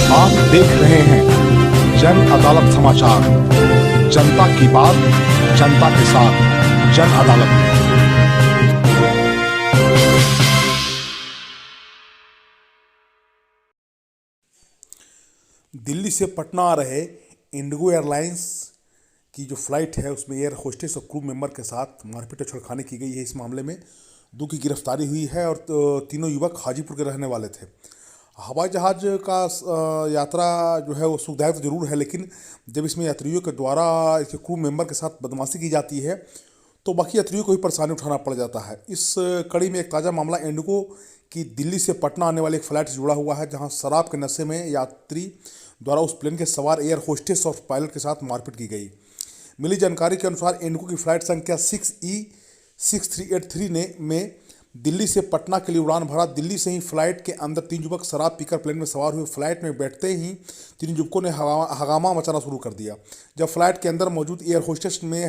आप देख रहे हैं जन अदालत समाचार। जनता की बात जनता के साथ, जन अदालत में। दिल्ली से पटना आ रहे इंडिगो एयरलाइंस की जो फ्लाइट है उसमें एयर होस्टेस और क्रू मेंबर के साथ मारपीट और छेड़खानी की गई है। इस मामले में 2 की गिरफ्तारी हुई है और तीनों युवक हाजीपुर के रहने वाले थे। हवाई जहाज़ का यात्रा जो है वो सुखदायक तो जरूर है, लेकिन जब इसमें यात्रियों के द्वारा इसके क्रू मेंबर के साथ बदमाशी की जाती है तो बाकी यात्रियों को भी परेशानी उठाना पड़ जाता है। इस कड़ी में एक ताज़ा मामला इंडिगो की दिल्ली से पटना आने वाली एक फ़्लाइट से जुड़ा हुआ है, जहां शराब के नशे में यात्री द्वारा उस प्लेन के सवार एयर होस्टेस और पायलट के साथ मारपीट की गई। मिली जानकारी के अनुसार इंडिगो की फ़्लाइट संख्या 6E6383 ने में दिल्ली से पटना के लिए उड़ान भरा। दिल्ली से ही फ्लाइट के अंदर 3 युवक शराब पीकर प्लेन में सवार हुए। फ्लाइट में बैठते ही 3 युवकों ने हंगामा मचाना शुरू कर दिया। जब फ्लाइट के अंदर मौजूद एयर होस्टेस ने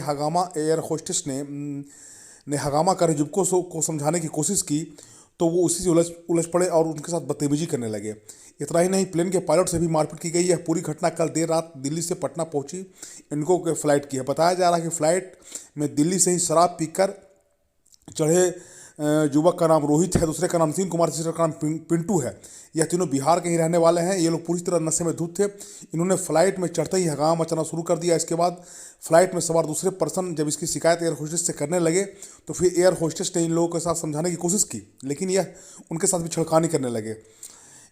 हंगामा कर युवकों को समझाने की कोशिश की तो वो उसी से उलझ पड़े और उनके साथ बदतमीजी करने लगे। इतना ही नहीं, प्लेन के पायलट से भी मारपीट की गई। यह पूरी घटना कल देर रात दिल्ली से पटना पहुंची इंडिगो के फ्लाइट की है। बताया जा रहा है कि फ्लाइट में दिल्ली से ही शराब पीकर चढ़े युवक का नाम रोहित है, दूसरे का नाम नितिन कुमार, तीसरे का नाम पिंटू है। यह तीनों बिहार के ही रहने वाले हैं। ये लोग पूरी तरह नशे में धुत थे। इन्होंने फ्लाइट में चढ़ते ही हंगामा मचाना शुरू कर दिया। इसके बाद फ्लाइट में सवार दूसरे पर्सन जब इसकी शिकायत एयर होस्टेस से करने लगे तो फिर एयर होस्टेस ने इन लोगों के साथ समझाने की कोशिश की, लेकिन यह उनके साथ भी छेड़खानी करने लगे।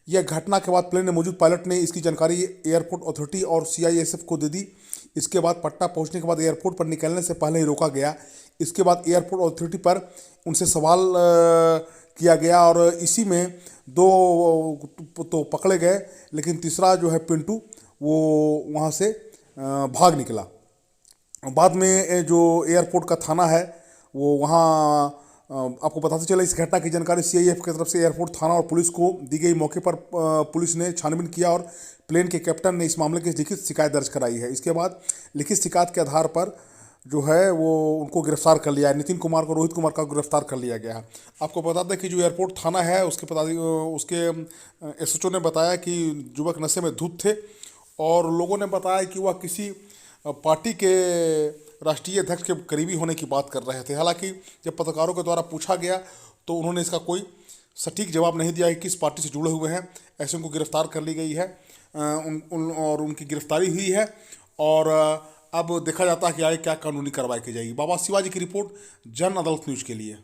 यह घटना के बाद प्लेन में मौजूद पायलट ने इसकी जानकारी एयरपोर्ट अथॉरिटी और CISF को दे दी। इसके बाद पटना पहुंचने के बाद एयरपोर्ट पर निकलने से पहले ही रोका गया। इसके बाद एयरपोर्ट अथॉरिटी पर उनसे सवाल किया गया और इसी में 2 तो पकड़े गए, लेकिन तीसरा जो है पिंटू वो वहाँ से भाग निकला। बाद में जो एयरपोर्ट का थाना है वो वहाँ आपको बताते चला। इस घटना की जानकारी CIF की तरफ से एयरपोर्ट थाना और पुलिस को दी गई। मौके पर पुलिस ने छानबीन किया और प्लेन के कैप्टन ने इस मामले की लिखित शिकायत दर्ज कराई है। इसके बाद लिखित शिकायत के आधार पर जो है वो उनको गिरफ्तार कर लिया है। नितिन कुमार को, रोहित कुमार का गिरफ्तार कर लिया गया है। आपको बता दें कि जो एयरपोर्ट थाना है उसके SHO ने बताया कि युवक नशे में धुत थे और लोगों ने बताया कि वह किसी पार्टी के राष्ट्रीय अध्यक्ष के करीबी होने की बात कर रहे थे। हालांकि जब पत्रकारों के द्वारा पूछा गया तो उन्होंने इसका कोई सटीक जवाब नहीं दिया कि किस पार्टी से जुड़े हुए हैं। ऐसे उनको गिरफ्तार कर ली गई है और उनकी गिरफ्तारी हुई है और अब देखा जाता है कि आगे क्या कानूनी कार्रवाई की जाएगी। बाबा शिवाजी की रिपोर्ट, जन अदालत न्यूज़ के लिए।